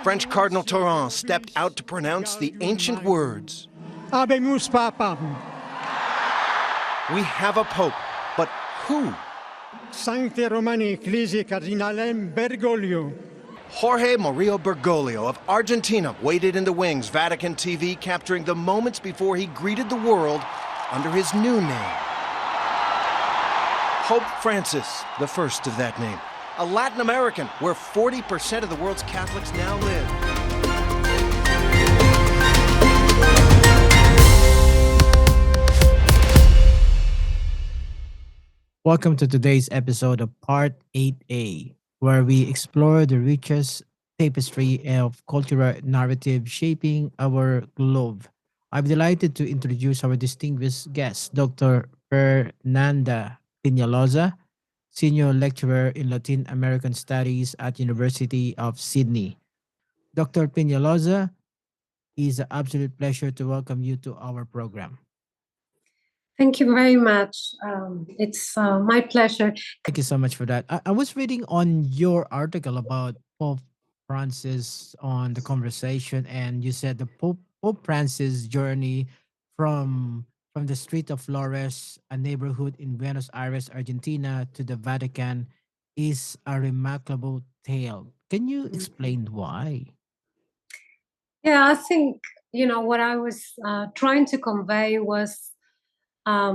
French Cardinal Torrens stepped out to pronounce the ancient words. Habemus Papam. We have a pope, but who? Sancte Romani Ecclesiae Cardinalem Bergoglio. Jorge Mario Bergoglio of Argentina waited in the wings, Vatican TV capturing the moments before he greeted the world under his new name. Pope Francis, the first of that name. A Latin American, where 40% of the world's Catholics now live. Welcome to today's episode of Part 8A, where we explore the richest tapestry of cultural narrative shaping our globe. I'm delighted to introduce our distinguished guest, Dr. Fernanda Penaloza, Senior Lecturer in Latin American Studies at University of Sydney. Dr. Pinaloza, it's an absolute pleasure to welcome you to our program. Thank you very much. It's my pleasure. Thank you so much for that. I was reading on your article about Pope Francis on the conversation, and you said the Pope Francis' journey from the street of Flores, a neighborhood in Buenos Aires, Argentina, to the Vatican is a remarkable tale. Can you explain why? Yeah, I think, what I was trying to convey was a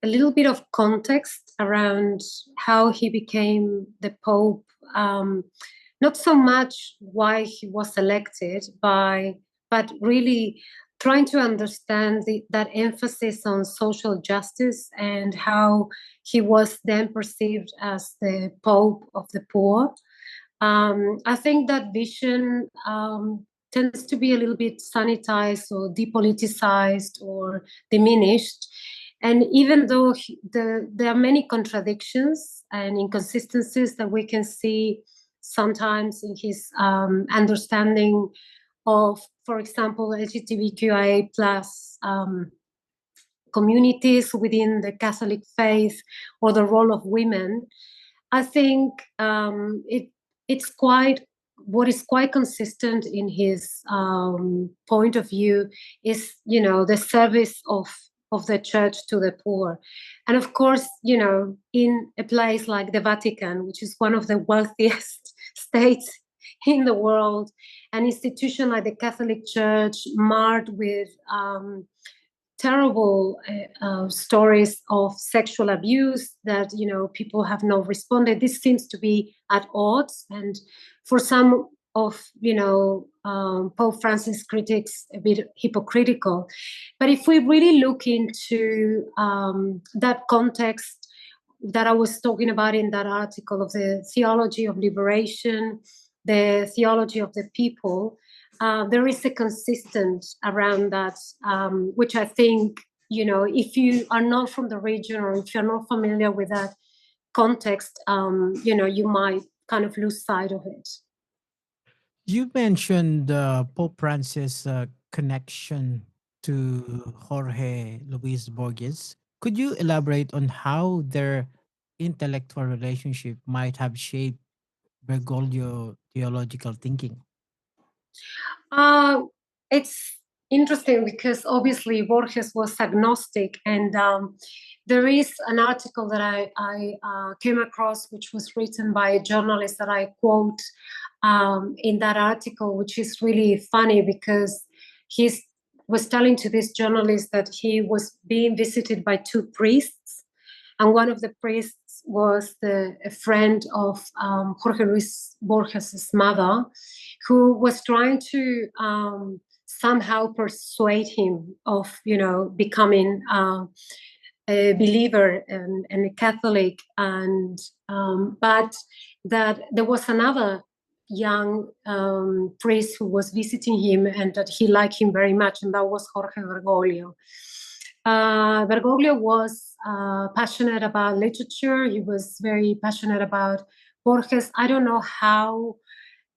little bit of context around how he became the Pope. Not so much why he was elected, but really trying to understand that emphasis on social justice and how he was then perceived as the Pope of the poor. I think that vision tends to be a little bit sanitized or depoliticized or diminished. And even though there are many contradictions and inconsistencies that we can see sometimes in his understanding of, for example, LGBTQIA plus communities within the Catholic faith or the role of women, I think what is quite consistent in his point of view is, the service of the church to the poor. And of course, in a place like the Vatican, which is one of the wealthiest states in the world, an institution like the Catholic Church marred with terrible stories of sexual abuse that, people have not responded. This seems to be at odds. And for some of, Pope Francis critics, a bit hypocritical. But if we really look into that context that I was talking about in that article of the theology of liberation, the theology of the people, there is a consistent around that, which I think, if you are not from the region or if you're not familiar with that context, you might kind of lose sight of it. You mentioned Pope Francis' connection to Jorge Luis Borges. Could you elaborate on how their intellectual relationship might have shaped Bergoglio theological thinking? It's interesting because obviously Borges was agnostic, and there is an article that I came across, which was written by a journalist that I quote in that article, which is really funny because he was telling to this journalist that he was being visited by two priests, and one of the priests was a friend of Jorge Luis Borges' mother, who was trying to somehow persuade him of, becoming a believer and a Catholic, and but that there was another young priest who was visiting him and that he liked him very much, and that was Jorge Bergoglio. Bergoglio was passionate about literature. He was very passionate about Borges. I don't know how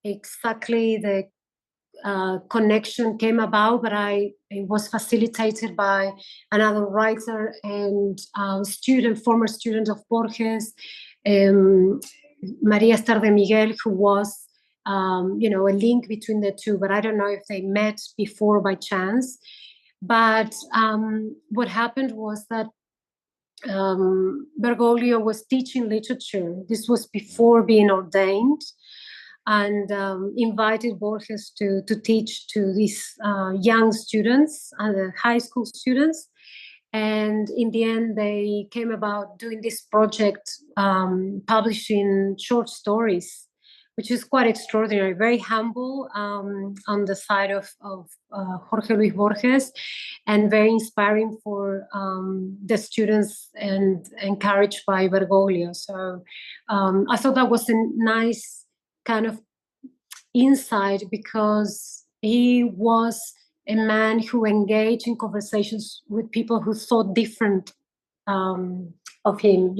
exactly the connection came about, but it was facilitated by another writer and former student of Borges, Maria Esther de Miguel, who was a link between the two, but I don't know if they met before by chance. But what happened was that Bergoglio was teaching literature. This was before being ordained, and invited Borges to teach to these young students, high school students. And in the end, they came about doing this project, publishing short stories, which is quite extraordinary, very humble on the side of Jorge Luis Borges, and very inspiring for the students and encouraged by Bergoglio. So I thought that was a nice kind of insight, because he was a man who engaged in conversations with people who thought different of him.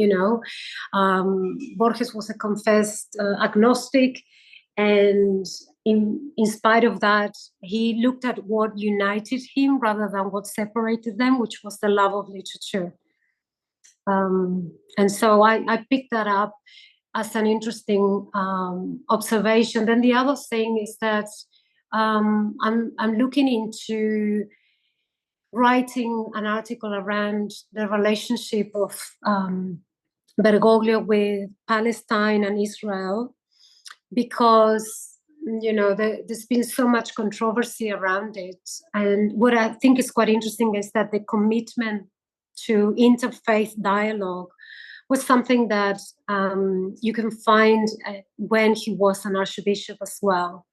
Borges was a confessed agnostic, and in spite of that, he looked at what united him rather than what separated them, which was the love of literature. And so I picked that up as an interesting observation. Then the other thing is that I'm looking into writing an article around the relationship of Bergoglio with Palestine and Israel, because there's been so much controversy around it. And what I think is quite interesting is that the commitment to interfaith dialogue was something that you can find when he was an archbishop as well.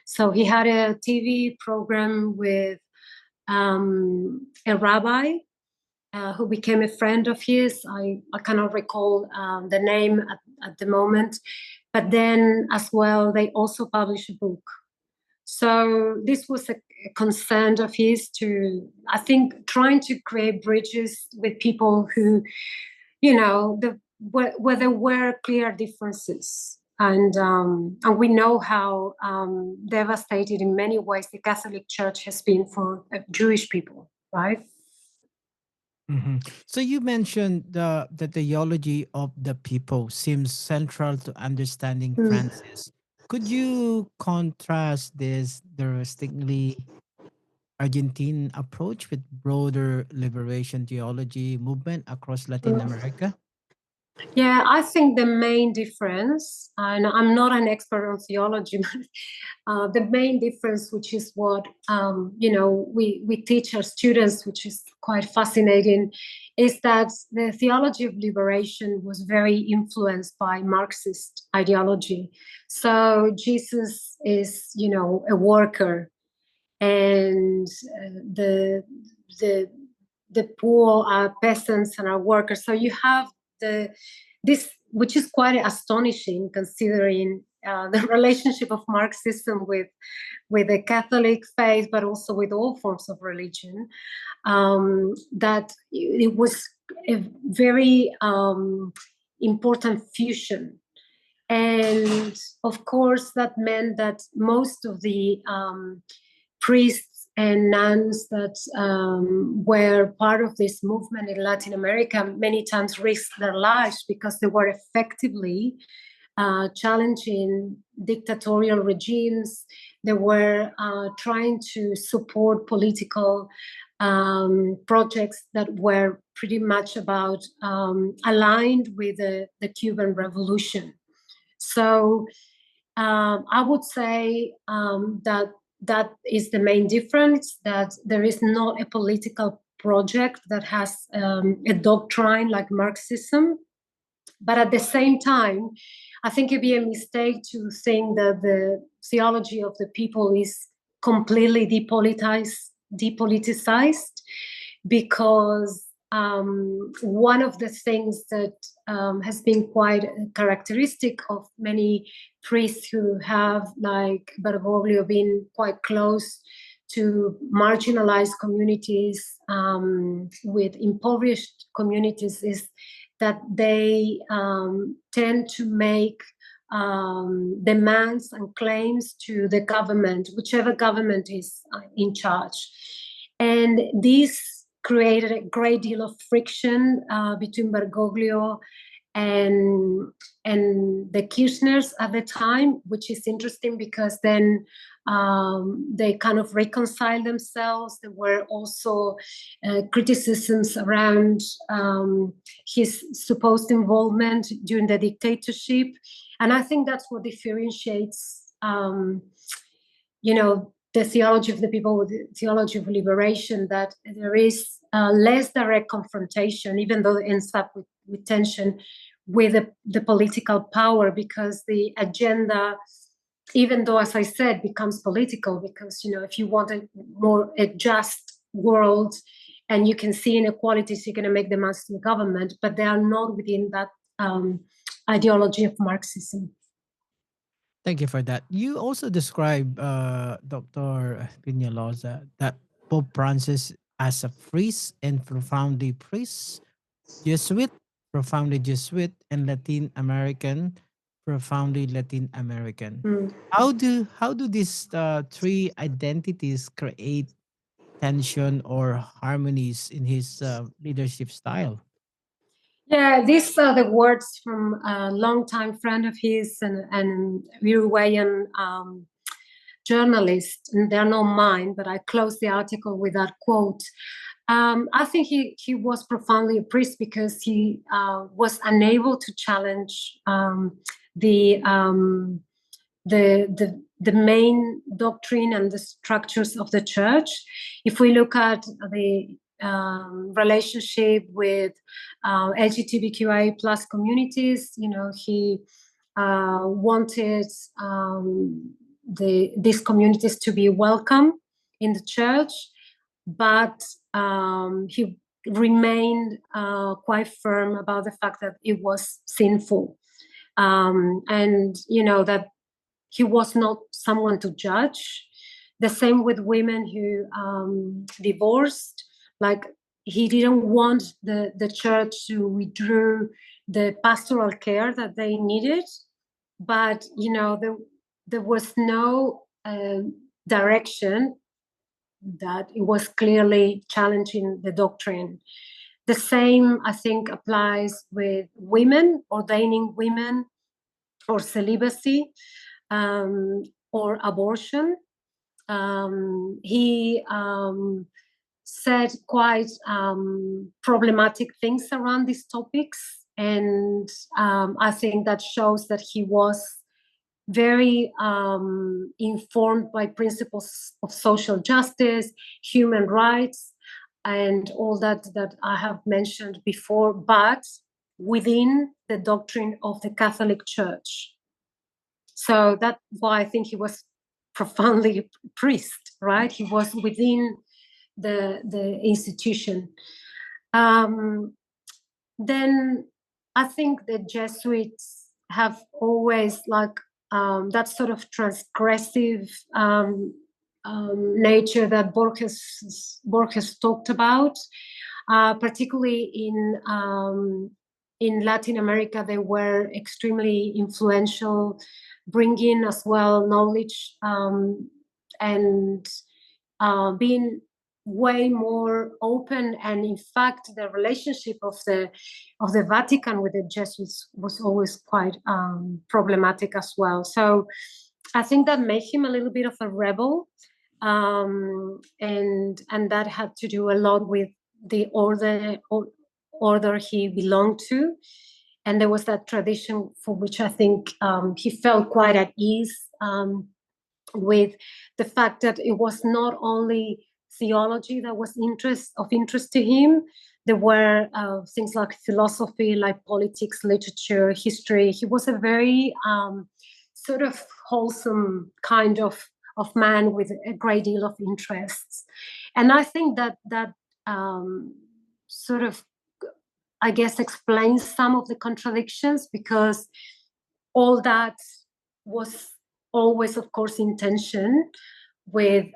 So he had a TV program with a rabbi who became a friend of his. I cannot recall the name at the moment. But then as well, they also published a book. So this was a concern of his to, I think, trying to create bridges with people who, where there were clear differences. And we know how devastated in many ways the Catholic Church has been for Jewish people, right? Mm-hmm. So you mentioned the theology of the people seems central to understanding Francis. Could you contrast this distinctly Argentine approach with broader liberation theology movement across Latin America? Yeah, I think the main difference, and I'm not an expert on theology, but the main difference, which is what we teach our students, which is quite fascinating, is that the theology of liberation was very influenced by Marxist ideology. So Jesus is, a worker, and the poor are peasants and are workers. So you have this, which is quite astonishing considering the relationship of Marxism with the Catholic faith, but also with all forms of religion. That it was a very important fusion. And of course, that meant that most of the priests and nuns that were part of this movement in Latin America many times risked their lives because they were effectively challenging dictatorial regimes. They were trying to support political projects that were pretty much about aligned with the Cuban Revolution. So I would say that is the main difference, that there is not a political project that has a doctrine like Marxism. But at the same time, I think it'd be a mistake to think that the theology of the people is completely depoliticized, because one of the things that has been quite characteristic of many priests who have, like Bergoglio, been quite close to marginalized communities, with impoverished communities, is that they tend to make demands and claims to the government, whichever government is in charge. And this created a great deal of friction between Bergoglio and the Kirchners at the time, which is interesting because then they kind of reconciled themselves. There were also criticisms around his supposed involvement during the dictatorship. And I think that's what differentiates, the theology of the people with the theology of liberation, that there is less direct confrontation, even though it ends up with tension with the political power, because the agenda, even though, as I said, becomes political, because, if you want a just world and you can see inequalities, you're going to make demands to the government, but they are not within that ideology of Marxism. Thank you for that. You also describe, Dr. Pinaloza, that Pope Francis as a priest and profoundly priest, Jesuit, profoundly Jesuit, and Latin American, profoundly Latin American. How do these three identities create tension or harmonies in his leadership style? Yeah, these are the words from a longtime friend of his and Uruguayan journalist, and they're not mine, but I closed the article with that quote. I think he was profoundly a priest because he was unable to challenge the main doctrine and the structures of the church. If we look at the relationship with LGBTQIA plus communities, he wanted these communities to be welcome in the church, but he remained quite firm about the fact that it was sinful, and that he was not someone to judge. The same with women who divorced. Like, he didn't want the church to withdraw the pastoral care that they needed, but there was no direction that it was clearly challenging the doctrine. The same, I think, applies with women, ordaining women, or celibacy, or abortion. He said quite problematic things around these topics, and I think that shows that he was very informed by principles of social justice, human rights, and all that I have mentioned before, but within the doctrine of the Catholic Church. So that's why I think he was profoundly a priest, right? He was within the institution. Then I think the Jesuits have always that sort of transgressive nature that Borges talked about, particularly in Latin America. They were extremely influential, bringing as well knowledge and being way more open. And in fact, the relationship of the Vatican with the Jesuits was always quite problematic as well. So I think that made him a little bit of a rebel, and that had to do a lot with the order he belonged to. And there was that tradition for which I think he felt quite at ease with the fact that it was not only theology that was of interest to him. There were things like philosophy, like politics, literature, history. He was a very sort of wholesome kind of man with a great deal of interests. And I think that sort of, I guess, explains some of the contradictions, because all that was always, of course, in tension with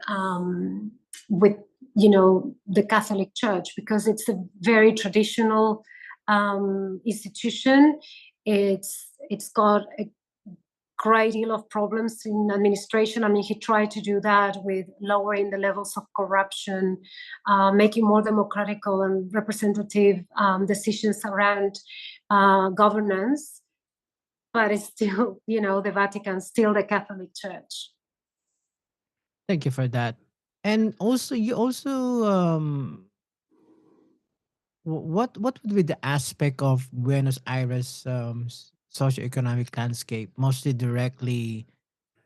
the Catholic Church, because it's a very traditional institution. It's got a great deal of problems in administration. I mean, he tried to do that with lowering the levels of corruption, making more democratical and representative decisions around governance, but it's still, the Vatican, still the Catholic Church. Thank you for that. And also, you also what would be the aspect of Buenos Aires socioeconomic landscape mostly directly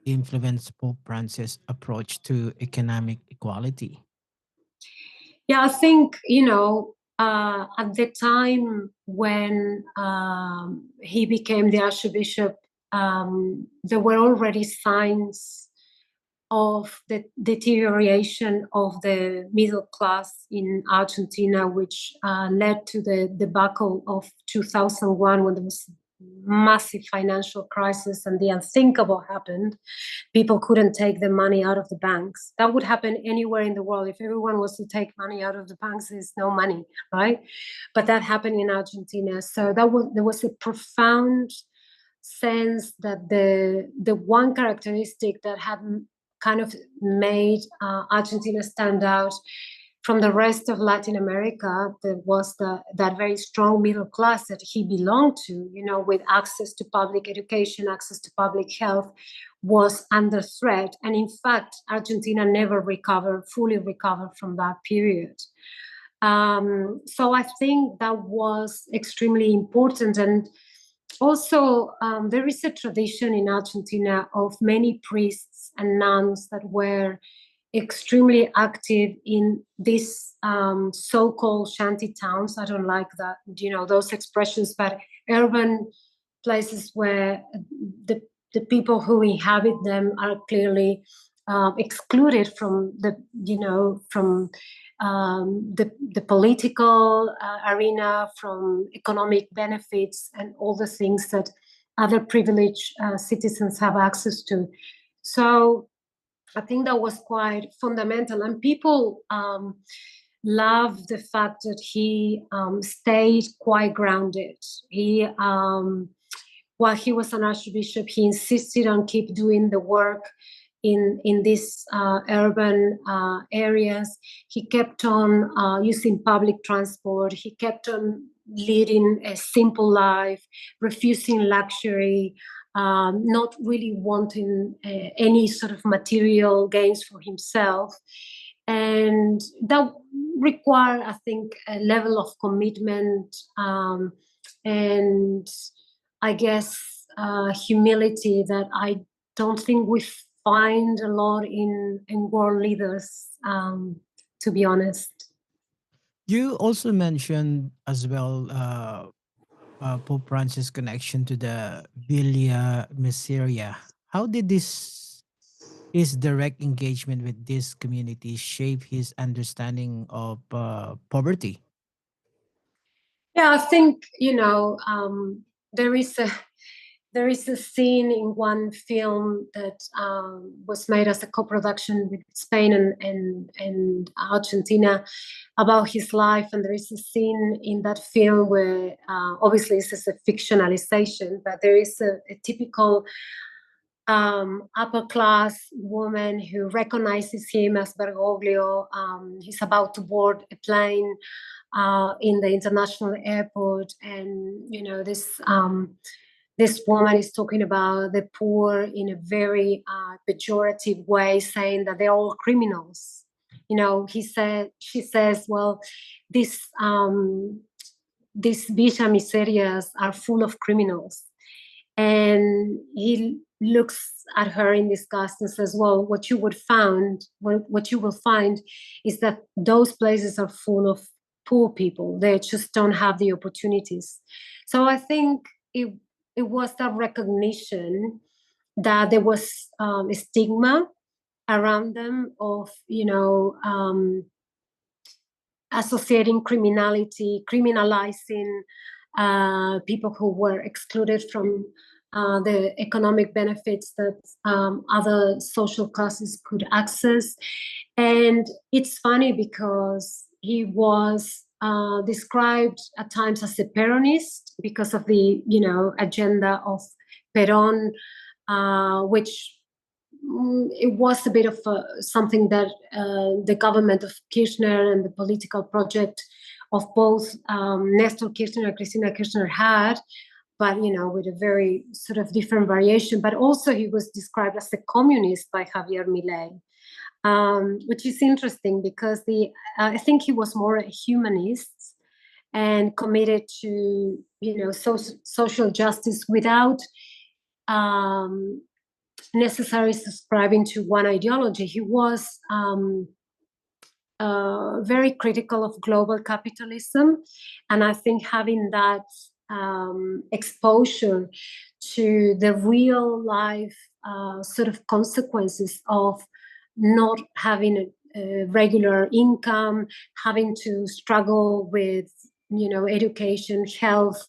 influenced Pope Francis' approach to economic equality? Yeah, I think, at the time when he became the Archbishop, there were already signs of the deterioration of the middle class in Argentina, which led to the debacle of 2001, when there was massive financial crisis and the unthinkable happened. People couldn't take the money out of the banks. That would happen anywhere in the world. If everyone was to take money out of the banks, there's no money, right? But that happened in Argentina. So there was a profound sense that the one characteristic that had kind of made Argentina stand out from the rest of Latin America, there was that very strong middle class that he belonged to, with access to public education, access to public health, was under threat. And in fact, Argentina never fully recovered from that period. So I think that was extremely important. And also, there is a tradition in Argentina of many priests and nuns that were extremely active in these so-called shanty towns. I don't like that, those expressions, but urban places where the people who inhabit them are clearly excluded from the political arena, from economic benefits and all the things that other privileged citizens have access to. So I think that was quite fundamental, and people love the fact that he stayed quite grounded. He, while he was an archbishop, he insisted on keep doing the work in these urban areas. He kept on using public transport. He kept on leading a simple life, refusing luxury, not really wanting any sort of material gains for himself. And that required, I think, a level of commitment and I guess humility that I don't think we find a lot in world leaders, to be honest. You also mentioned as well Pope Francis' connection to the Villa Miseria. How did his direct engagement with this community shape his understanding of poverty? Yeah, I think there is a scene in one film that was made as a co-production with Spain and Argentina about his life, and there is a scene in that film where obviously this is a fictionalization, but there is a typical upper class woman who recognizes him as Bergoglio. He's about to board a plane in the international airport, and this woman is talking about the poor in a very pejorative way, saying that they're all criminals. She says, well, these Villa Miserias are full of criminals. And he looks at her in disgust and says, well, what you will find is that those places are full of poor people. They just don't have the opportunities. So I think it was that recognition that there was a stigma around them of, associating criminality, criminalizing people who were excluded from the economic benefits that other social classes could access. And it's funny because he was described at times as a Peronist because of the, agenda of Perón, which it was a bit of something that the government of Kirchner and the political project of both Nestor Kirchner and Christina Kirchner had, but with a very sort of different variation. But also he was described as a communist by Javier Milei, which is interesting because I think he was more a humanist and committed to social justice without necessarily subscribing to one ideology. He was very critical of global capitalism, and I think having that exposure to the real life sort of consequences of not having a regular income, having to struggle with education, health,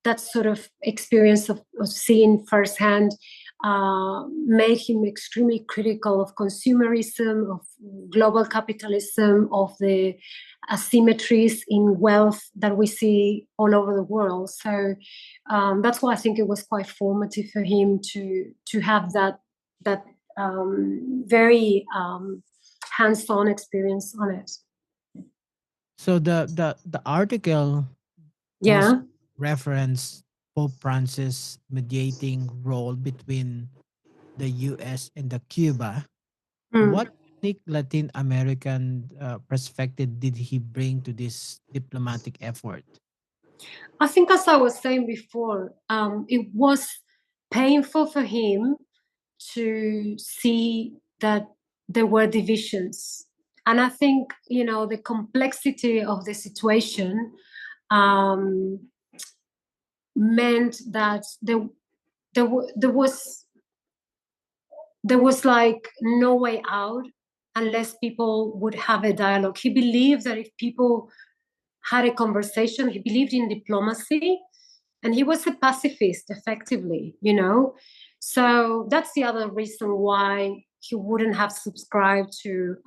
that sort of experience of seeing firsthand made him extremely critical of consumerism, of global capitalism, of the asymmetries in wealth that we see all over the world. So that's why I think it was quite formative for him to have that very hands-on experience on it. So the article Yeah. referenced Pope Francis' mediating role between the U.S. and the Cuba. What unique Latin American perspective did he bring to this diplomatic effort? I think, as I was saying before, it was painful for him to see that there were divisions. And I think, the complexity of the situation meant that there was like no way out unless people would have a dialogue. He believed that if people had a conversation, he believed in diplomacy, and he was a pacifist, effectively, So that's the other reason why he wouldn't have subscribed to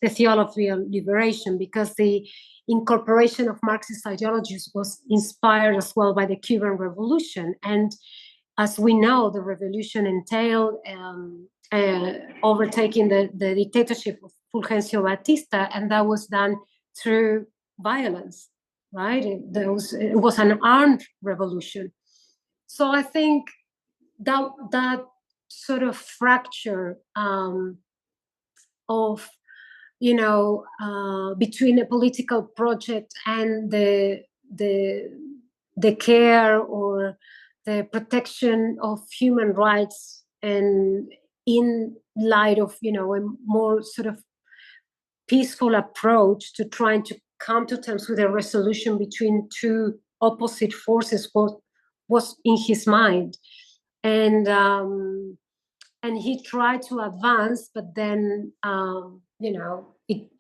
the theology of liberation, because the incorporation of Marxist ideologies was inspired as well by the Cuban Revolution. And as we know, the revolution entailed overtaking the dictatorship of Fulgencio Batista, and that was done through violence, right? It was an armed revolution. So I think that sort of fracture of between a political project and the care or the protection of human rights, and in light of a more sort of peaceful approach to trying to come to terms with a resolution between two opposite forces was in his mind, and he tried to advance, but then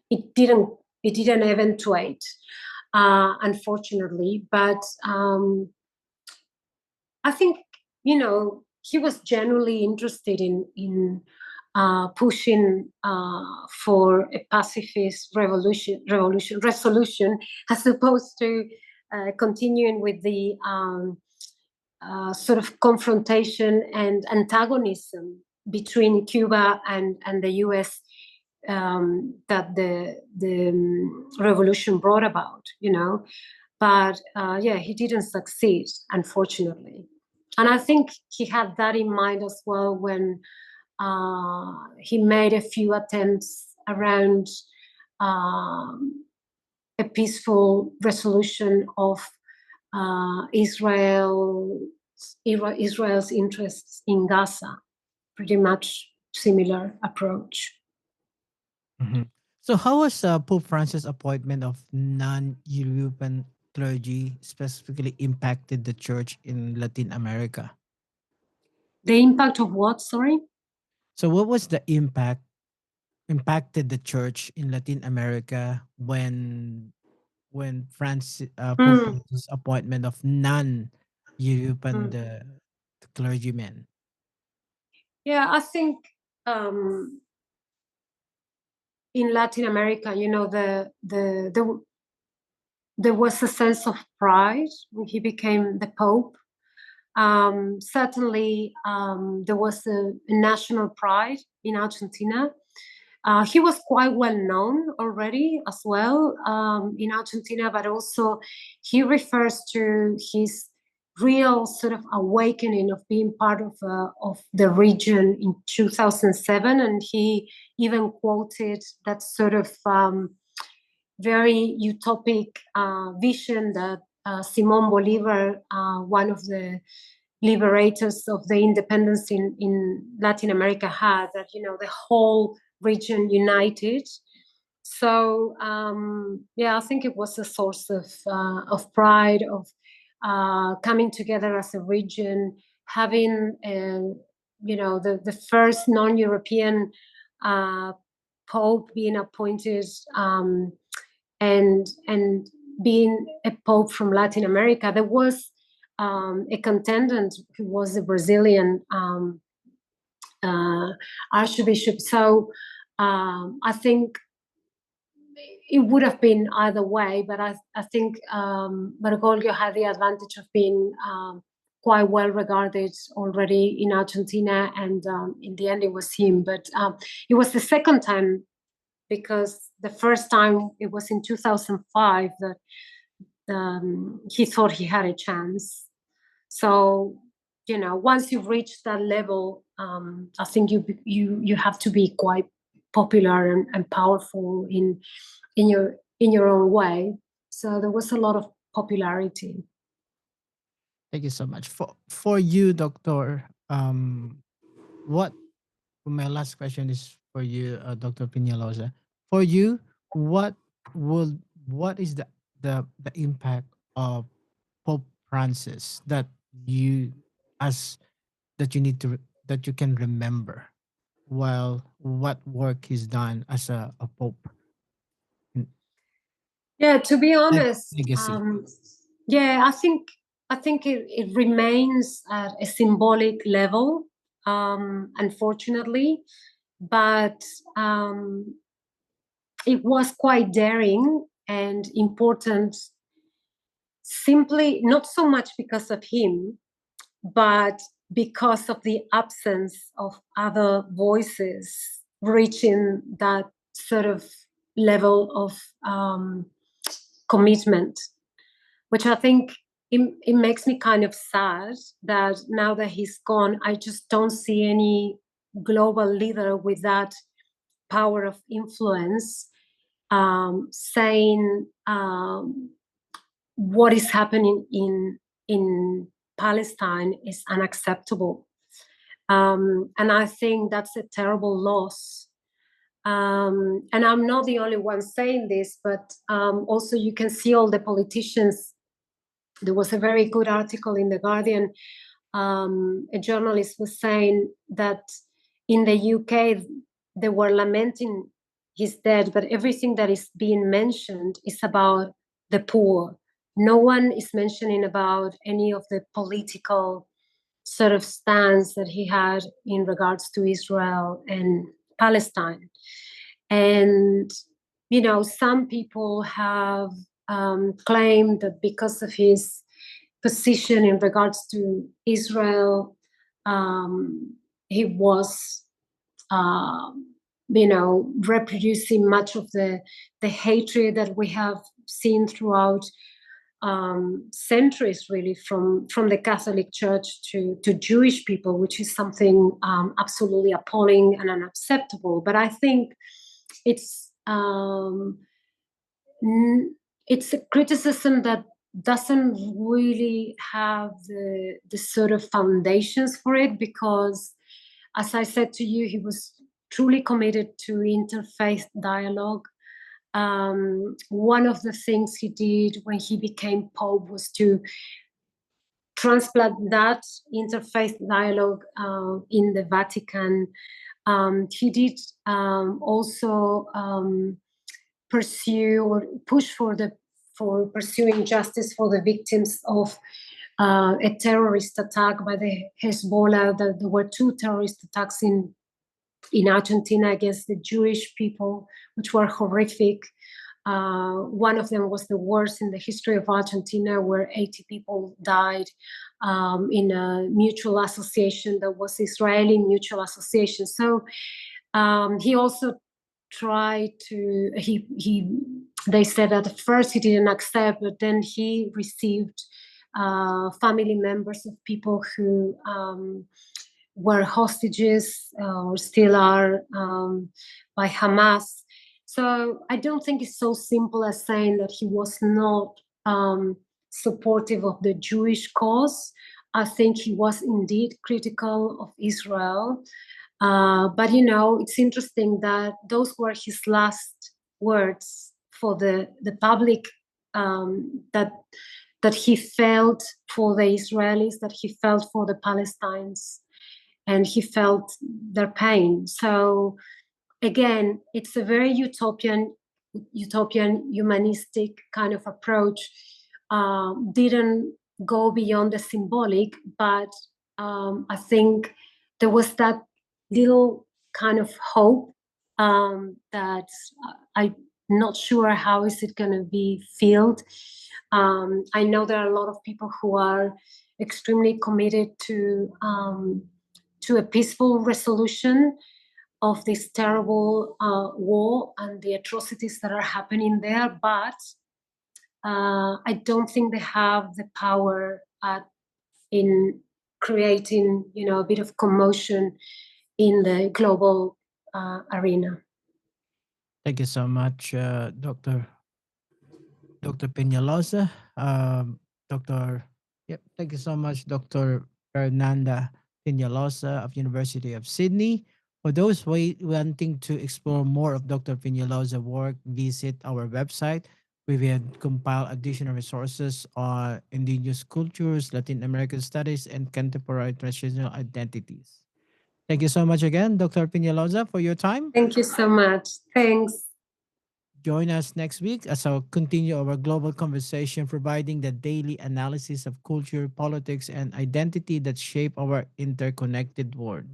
it didn't eventuate, unfortunately. But I think he was genuinely interested in pushing for a pacifist resolution, as opposed to continuing with the sort of confrontation and antagonism between Cuba and the U.S. That the revolution brought about, But he didn't succeed, unfortunately. And I think he had that in mind as well when he made a few attempts around a peaceful resolution of Israel's interests in Gaza. Pretty much similar approach. Mm-hmm. So how was Pope Francis' appointment of non-European clergy specifically impacted the church in Latin America? The impact of what, sorry? So what was the impacted the church in Latin America when Pope Francis' appointment of non-European the clergymen? Yeah, I think in Latin America, there was a sense of pride when he became the Pope. Certainly, there was a national pride in Argentina. He was quite well known already as well in Argentina, but also he refers to his real sort of awakening of being part of the region in 2007, and he even quoted that sort of very utopic vision that Simón Bolívar, one of the liberators of the independence in Latin America, had, that the whole region united. So I think it was a source of pride, of coming together as a region, having the first non-European pope being appointed, and being a pope from Latin America. There was a contendant who was a Brazilian archbishop. So I think it would have been either way, but I think Bergoglio had the advantage of being quite well regarded already in Argentina, and in the end it was him. But it was the second time, because the first time it was in 2005 that he thought he had a chance. So once you've reached that level, I think you have to be quite popular and powerful in your own way. So there was a lot of popularity. Thank you so much. For you, Doctor, what my last question is for you, Dr. Pinaloza. For you, what is the impact of Pope Francis that you that you can remember while what work he's done as a pope? Yeah, to be honest, Legacy. I think it remains at a symbolic level, unfortunately, but it was quite daring and important, simply not so much because of him, but because of the absence of other voices reaching that sort of level of commitment, which I think it makes me kind of sad that now that he's gone, I just don't see any global leader with that power of influence saying what is happening in Palestine is unacceptable. And I think that's a terrible loss. And I'm not the only one saying this, but also you can see all the politicians. There was a very good article in The Guardian. A journalist was saying that in the UK, they were lamenting his death, but everything that is being mentioned is about the poor. No one is mentioning about any of the political sort of stance that he had in regards to Israel and Palestine. And, some people have claimed that because of his position in regards to Israel, he was, reproducing much of the hatred that we have seen throughout centuries, really, from the Catholic Church to Jewish people, which is something absolutely appalling and unacceptable. But I think it's a criticism that doesn't really have the sort of foundations for it, because, as I said to you, he was truly committed to interfaith dialogue. One of the things he did when he became Pope was to transplant that interfaith dialogue in the Vatican. He did also pursue or push for pursuing justice for the victims of a terrorist attack by the Hezbollah. There were 2 terrorist attacks in Argentina against the Jewish people, which were horrific. One of them was the worst in the history of Argentina, where 80 people died in a mutual association that was Israeli Mutual Association. So he also tried to he they said that at first he didn't accept, but then he received family members of people who were hostages or still are by Hamas. So I don't think it's so simple as saying that he was not supportive of the Jewish cause. I think he was indeed critical of Israel. But it's interesting that those were his last words for the public, that he felt for the Israelis, that he felt for the Palestinians, and he felt their pain. So again, it's a very utopian, humanistic kind of approach. Didn't go beyond the symbolic, but I think there was that little kind of hope that I'm not sure how is it going to be filled. I know there are a lot of people who are extremely committed to a peaceful resolution of this terrible war and the atrocities that are happening there, but I don't think they have the power in creating, a bit of commotion in the global arena. Thank you so much, Dr. Pinaloza. Dr. Yep, thank you so much, Dr. Fernanda Pinaloza of University of Sydney. For those wanting to explore more of Dr. Pinaloza's work, visit our website. We will compile additional resources on indigenous cultures, Latin American studies, and contemporary traditional identities. Thank you so much again, Dr. Pinaloza, for your time. Thank you so much. Thanks. Join us next week as I continue our global conversation, providing the daily analysis of culture, politics, and identity that shape our interconnected world.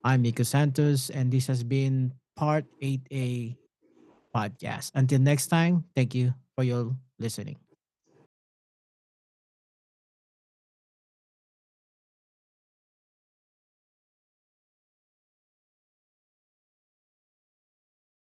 I'm Miko Santos, and this has been Part 8A podcast. Until next time, thank you for your listening.